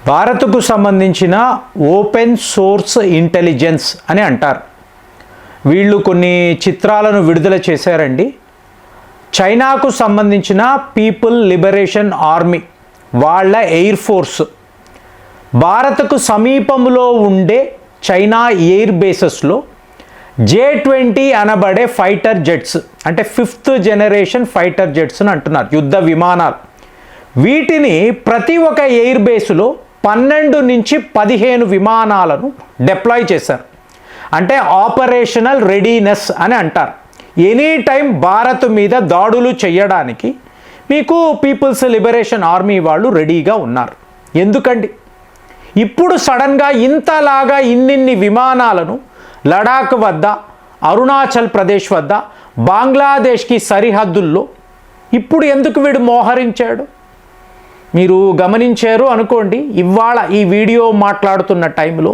భారత్కు సంబంధించిన open source intelligence అని అంటారు. వీళ్ళు కొన్ని చిత్రాలను విడుదల చేశారండి. చైనాకు సంబంధించిన పీపుల్ లిబరేషన్ ఆర్మీ వాళ్ళ ఎయిర్ ఫోర్స్ భారత్కు సమీపంలో ఉండే చైనా ఎయిర్ బేసెస్లో J-20 అనబడే ఫైటర్ జెట్స్, అంటే 5th జనరేషన్ ఫైటర్ జెట్స్ అని అంటున్నారు, యుద్ధ విమానాలు. వీటిని ప్రతి ఒక్క ఎయిర్ బేస్లో 12 నుంచి 15 విమానాలను డిప్లాయ్ చేశారు. అంటే ఆపరేషనల్ రెడీనెస్ అని అంటారు. ఎనీ టైం భారత్ మీద దాడులు చేయడానికి మీకు పీపుల్స్ లిబరేషన్ ఆర్మీ వాళ్ళు రెడీగా ఉన్నారు. ఎందుకండి ఇప్పుడు సడన్గా ఇంతలాగా ఇన్నిన్ని విమానాలను లడాక్ వద్ద, అరుణాచల్ ప్రదేశ్ వద్ద, బంగ్లాదేశ్కి సరిహద్దుల్లో ఇప్పుడు ఎందుకు వీడు మోహరించాడు? మీరు గమనించారు అనుకోండి, ఇవాళ ఈ వీడియో మాట్లాడుతున్న టైంలో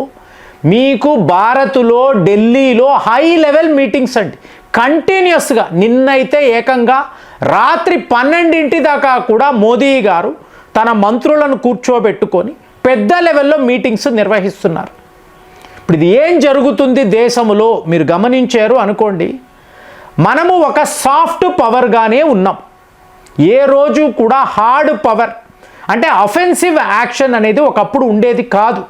మీకు భారత్లో ఢిల్లీలో హై లెవెల్ మీటింగ్స్ అండి కంటిన్యూస్గా. నిన్నైతే ఏకంగా రాత్రి 12 దాకా కూడా మోదీ గారు తన మంత్రులను కూర్చోబెట్టుకొని పెద్ద లెవెల్లో మీటింగ్స్ నిర్వహిస్తున్నారు. ఇప్పుడు ఇది ఏం జరుగుతుంది దేశంలో మీరు గమనించారు అనుకోండి, మనము ఒక సాఫ్ట్ పవర్గానే ఉన్నాం. ఏ రోజు కూడా హార్డ్ పవర్ అంటే అఫెన్సివ్ యాక్షన్ అనేది ఒకప్పుడు ఉండేది కాదు.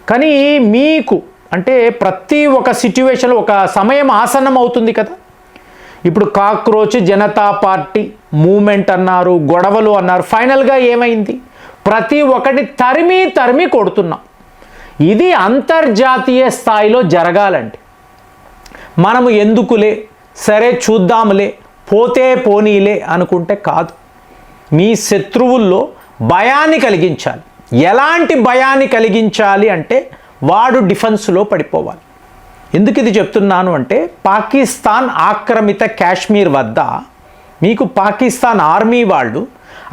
కానీ మీకు అంటే ప్రతి ఒక్క సిచ్యువేషన్లో ఒక సమయం ఆసన్నం అవుతుంది కదా. ఇప్పుడు కాక్రోచ్ జనతా పార్టీ మూమెంట్ అన్నారు, గొడవలు అన్నారు. ఫైనల్గా ఏమైంది? ప్రతి ఒక్కటి తరిమి కొడుతున్నాం. ఇది అంతర్జాతీయ స్థాయిలో జరగాలండి. మనము ఎందుకులే, సరే చూద్దాంలే, పోతే పోనీలే అనుకుంటే కాదు. మీ శత్రువుల్లో భయాన్ని కలిగించాలి. ఎలాంటి భయాన్ని కలిగించాలి అంటే వాడు డిఫెన్స్లో పడిపోవాలి. ఎందుకు ఇది చెప్తున్నాను అంటే, పాకిస్తాన్ ఆక్రమిత కాశ్మీర్ వద్ద మీకు పాకిస్తాన్ ఆర్మీ వాళ్ళు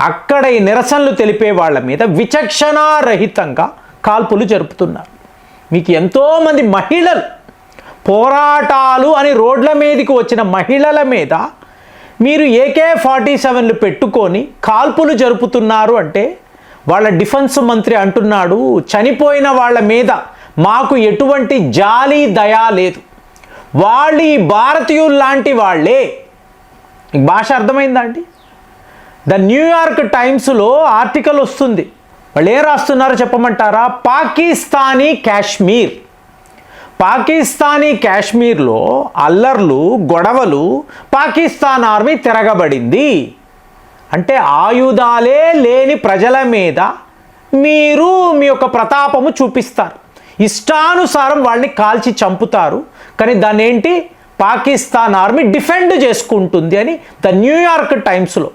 అక్కడ ఈ నిరసనలు తెలిపే వాళ్ళ మీద విచక్షణారహితంగా కాల్పులు జరుపుతున్నారు. మీకు ఎంతోమంది మహిళలు పోరాటాలు అని రోడ్ల మీదకి వచ్చిన మహిళల మీద మీరు AK-47లు పెట్టుకొని కాల్పులు జరుపుతున్నారు అంటే వాళ్ళ డిఫెన్స్ మంత్రి అంటున్నాడు, చనిపోయిన వాళ్ళ మీద మాకు ఎటువంటి జాలి దయా లేదు, వాళ్ళు ఈ భారతీయులు లాంటి వాళ్ళే. మీకు భాష అర్థమైందా అండి? ద న్యూయార్క్ టైమ్స్లో ఆర్టికల్ వస్తుంది. వాళ్ళు ఏం రాస్తున్నారో చెప్పమంటారా? పాకిస్తానీ కాశ్మీర్లో అల్లర్లు, గొడవలు, పాకిస్తాన్ ఆర్మీ తిరగబడింది. అంటే ఆయుధాలే లేని ప్రజల మీద మీరు మీ యొక్క ప్రతాపము చూపిస్తారు, ఇష్టానుసారం వాళ్ళని కాల్చి చంపుతారు. కానీ దాన్ని ఏంటి, పాకిస్తాన్ ఆర్మీ డిఫెండ్ చేసుకుంటుంది అని ద న్యూయార్క్ టైమ్స్లో.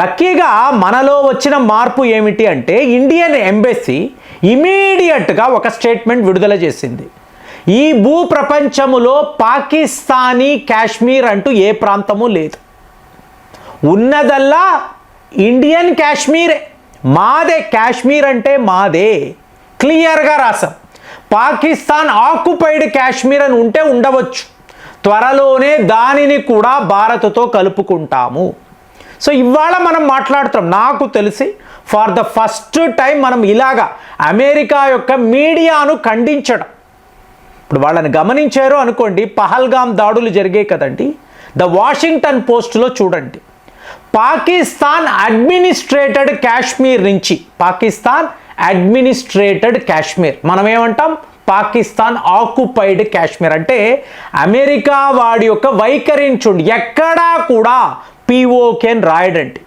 లక్కీగా మనలో వచ్చిన మార్పు ఏమిటి అంటే, ఇండియన్ ఎంబసీ ఇమీడియట్గా ఒక స్టేట్మెంట్ విడుదల చేసింది. ఈ భూప్రపంచములో పాకిస్తానీ కాశ్మీర్ అంటూ ఏ ప్రాంతము లేదు, ఉన్నదల్లా ఇండియన్ కాశ్మీరే, మాదే, కాశ్మీర్ అంటే మాదే. క్లియర్గా రాసాం. పాకిస్తాన్ ఆక్యుపైడ్ కాశ్మీర్ అని ఉంటే ఉండవచ్చు, త్వరలోనే దానిని కూడా భారత్తో కలుపుకుంటాము. సో ఇవాళ మనం మాట్లాడుతాం. నాకు తెలిసి ఫర్ ద ఫస్ట్ టైం మనం ఇలాగా అమెరికా యొక్క మీడియాను ఖండించడం. ఇప్పుడు వాళ్ళని గమనించారు అనుకోండి, పహల్గామ్ దాడులు జరిగాయి కదండి. ద వాషింగ్టన్ పోస్ట్లో చూడండి, పాకిస్తాన్ అడ్మినిస్ట్రేటెడ్ కాశ్మీర్ నుంచి, పాకిస్తాన్ అడ్మినిస్ట్రేటెడ్ కాశ్మీర్, మనం ఏమంటాం పాకిస్తాన్ ఆక్యుపైడ్ కాశ్మీర్. అంటే అమెరికా వాడి యొక్క వైఖరిని చూడండి, ఎక్కడా కూడా POK అని రాయడండి.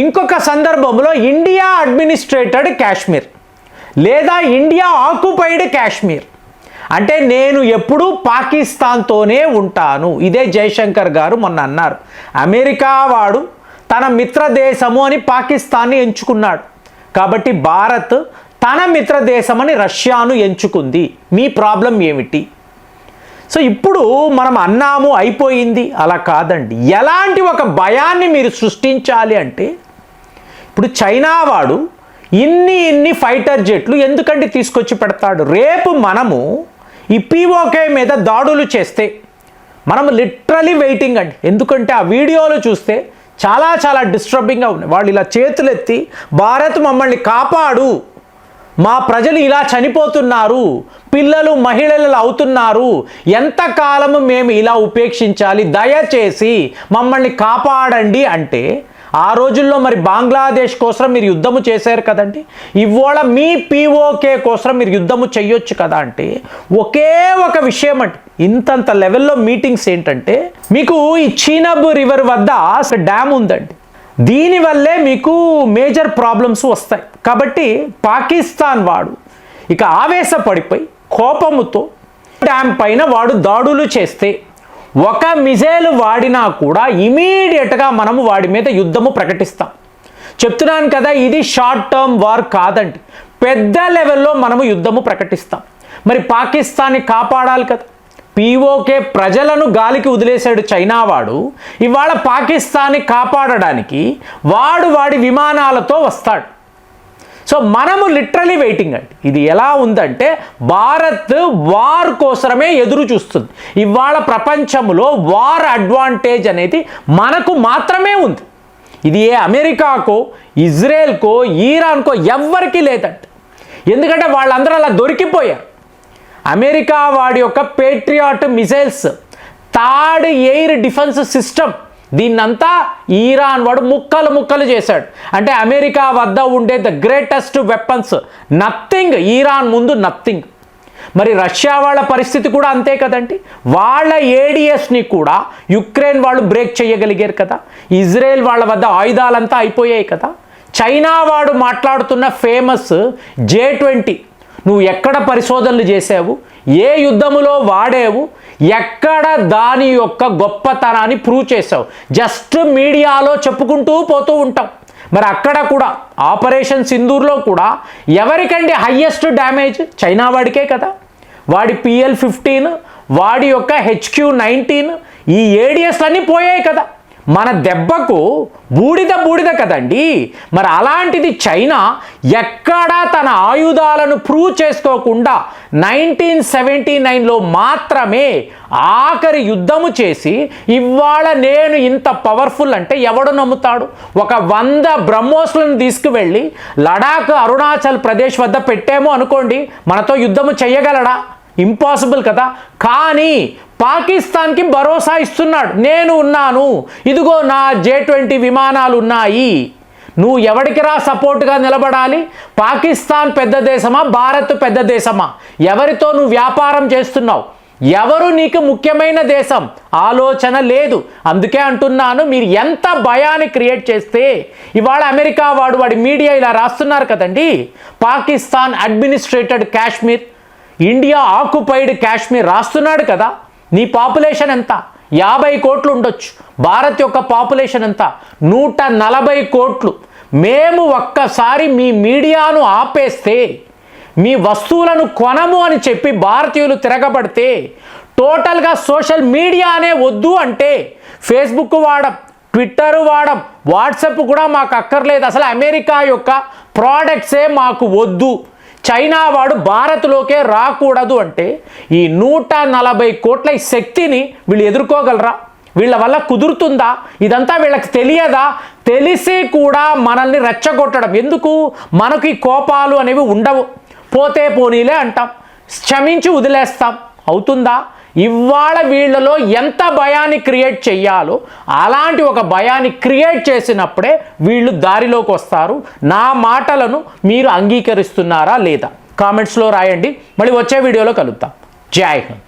ఇంకొక సందర్భంలో ఇండియా అడ్మినిస్ట్రేటెడ్ కాశ్మీర్ లేదా ఇండియా ఆక్యుపైడ్ కాశ్మీర్. అంటే నేను ఎప్పుడూ పాకిస్తాన్తోనే ఉంటాను. ఇదే జయశంకర్ గారు మొన్న అన్నారు. అమెరికా వాడు తన మిత్ర దేశము అని పాకిస్తాన్ని ఎంచుకున్నాడు, కాబట్టి భారత్ తన మిత్ర దేశమని రష్యాను ఎంచుకుంది. మీ ప్రాబ్లం ఏమిటి? సో ఇప్పుడు మనం అన్నాము అయిపోయింది, అలా కాదండి. ఎలాంటి ఒక భయాన్ని మీరు సృష్టించాలి అంటే, ఇప్పుడు చైనా వాడు ఇన్ని ఫైటర్ జెట్లు ఎందుకంటే తీసుకొచ్చి పెడతాడు? రేపు మనము ఈ POK మీద దాడులు చేస్తే మనం లిటరలీ వెయిటింగ్ అండి. ఎందుకంటే ఆ వీడియోలు చూస్తే చాలా డిస్టర్బింగ్గా ఉన్నాయి. వాళ్ళు ఇలా చేతులెత్తి భారత్ మమ్మల్ని కాపాడు మా ప్రజలు ఇలా చనిపోతున్నారు, పిల్లలు మహిళలు అవుతున్నారు, ఎంతకాలము మేము ఇలా ఉపేక్షించాలి, దయచేసి మమ్మల్ని కాపాడండి అంటే ఆ రోజుల్లో మరి బంగ్లాదేశ్ కోసం మీరు యుద్ధము చేశారు కదండి, ఇవాళ మీ పీఓకే కోసం మీరు యుద్ధము చెయ్యొచ్చు కదా అంటే ఒకే ఒక విషయం అంటే ఇంతంత లెవెల్లో మీటింగ్స్ ఏంటంటే మీకు ఈ చీనబ్ రివర్ వద్ద డ్యామ్ ఉందండి, దీనివల్లే మీకు మేజర్ ప్రాబ్లమ్స్ వస్తాయి. కాబట్టి పాకిస్తాన్ వాడు ఇక ఆవేశపడిపోయి కోపముతో డ్యామ్ పైన వాడు దాడులు చేస్తే ఒక మిజైల్ వాడినా కూడా ఇమీడియట్గా మనము వాడి మీద యుద్ధము ప్రకటిస్తాం. చెప్తున్నాను కదా, ఇది షార్ట్ టర్మ్ వార్ కాదండి, పెద్ద లెవెల్లో మనము యుద్ధము ప్రకటిస్తాం. మరి పాకిస్తాన్ని కాపాడాలి కదా, పీఓకే ప్రజలను గాలికి వదిలేశాడు చైనా వాడు, ఇవాళ పాకిస్తాన్ని కాపాడడానికి వాడి విమానాలతో వస్తాడు. సో మనము లిటరలీ వెయిటింగ్ అండి. ఇది ఎలా ఉందంటే భారత్ వార్ కోసమే ఎదురు చూస్తుంది. ఇవాళ ప్రపంచంలో వార్ అడ్వాంటేజ్ అనేది మనకు మాత్రమే ఉంది. ఇది ఏ అమెరికాకో, ఇజ్రాయెల్కో, ఇరాన్కో ఎవ్వరికీ లేదంట. ఎందుకంటే వాళ్ళందరూ అలా దొరికిపోయారు. అమెరికా వాడి యొక్క Patriot missiles, third air defence system, దీన్నంతా ఇరాన్ వాడు ముక్కలు చేశాడు. అంటే అమెరికా వద్ద ఉండే the greatest weapons, nothing, Iran ముందు నథింగ్. మరి రష్యా వాళ్ళ పరిస్థితి కూడా అంతే కదండి, వాళ్ళ ఏడిఎస్ని కూడా యుక్రెయిన్ వాళ్ళు బ్రేక్ చేయగలిగారు కదా, ఇజ్రాయెల్ వాళ్ళ వద్ద ఆయుధాలంతా అయిపోయాయి కదా. చైనా వాడు మాట్లాడుతున్న ఫేమస్ J20 నువ్వు ఎక్కడ పరిశోధనలు చేసావు, ఏ యుద్ధములో వాడేవు, ఎక్కడ దాని యొక్క గొప్పతనాన్ని ప్రూవ్ చేసావు, జస్ట్ మీడియాలో చెప్పుకుంటూ పోతూ ఉంటాం. మరి అక్కడ కూడా ఆపరేషన్ సింధూర్లో కూడా ఎవరికండి హయ్యెస్ట్ డ్యామేజ్? చైనా వాడికే కదా. వాడి PL-15, వాడి యొక్క HQ-19, ఈ ఏడిఎస్ అన్నీ పోయాయి కదా. మన దెబ్బకు బూడిద కదండి. మరి అలాంటిది చైనా ఎక్కడా తన ఆయుధాలను ప్రూవ్ చేసుకోకుండా 1979లో మాత్రమే ఆఖరి యుద్ధము చేసి ఇవాళ నేను ఇంత పవర్ఫుల్ అంటే ఎవడు నమ్ముతాడు? ఒక 100 బ్రహ్మోస్లను తీసుకువెళ్ళి లడాక్, అరుణాచల్ ప్రదేశ్ వద్ద పెట్టాము అనుకోండి, మనతో యుద్ధము చెయ్యగలడా? ఇంపాసిబుల్ కదా. కానీ పాకిస్తాన్కి భరోసా ఇస్తున్నాడు, నేను ఉన్నాను, ఇదిగో నా J20 విమానాలు ఉన్నాయి. నువ్వు ఎవరికి రా సపోర్ట్గా నిలబడాలి? పాకిస్తాన్ పెద్ద దేశమా, భారత్ పెద్ద దేశమా? ఎవరితో నువ్వు వ్యాపారం చేస్తున్నావు? ఎవరు నీకు ముఖ్యమైన దేశం? ఆలోచన లేదు. అందుకే అంటున్నాను, మీరు ఎంత భయాన్ని క్రియేట్ చేస్తే ఇవాళ అమెరికా వాడి మీడియా ఇలా రాస్తున్నారు కదండి, Pakistan administrated Kashmir, India occupied Kashmir రాస్తున్నాడు కదా. నీ పాపులేషన్ ఎంత? 50 కోట్లు ఉండొచ్చు. భారత్ యొక్క పాపులేషన్ ఎంత? 140 కోట్లు. మేము ఒక్కసారి మీ మీడియాను ఆపేస్తే, మీ వస్తువులను కొనము అని చెప్పి భారతీయులు తిరగబడితే, టోటల్గా సోషల్ మీడియానే వద్దు అంటే, ఫేస్బుక్ వాడం, ట్విట్టర్ వాడం, వాట్సాప్ కూడా మాకు అక్కర్లేదు, అసలు అమెరికా యొక్క ప్రోడక్ట్సే మాకు వద్దు, చైనా వాడు భారత్లోకే రాకూడదు అంటే, ఈ 140 కోట్ల శక్తిని వీళ్ళు ఎదుర్కోగలరా? వీళ్ళ వల్ల కుదురుతుందా? ఇదంతా వీళ్ళకి తెలియదా? తెలిసి కూడా మనల్ని రెచ్చగొట్టడం ఎందుకు? మనకు ఈ కోపాలు అనేవి ఉండవు, పోతే పోనీలే అంటాం, క్షమించి వదిలేస్తాం. అవుతుందా? ఇవాళ వీళ్ళలో ఎంత భయాన్ని క్రియేట్ చెయ్యాలో అలాంటి ఒక భయాన్ని క్రియేట్ చేసినప్పుడే వీళ్ళు దారిలోకి వస్తారు. నా మాటలను మీరు అంగీకరిస్తున్నారా లేదా? కామెంట్స్లో రాయండి. మళ్ళీ వచ్చే వీడియోలో కలుద్దాం. జై హింద్.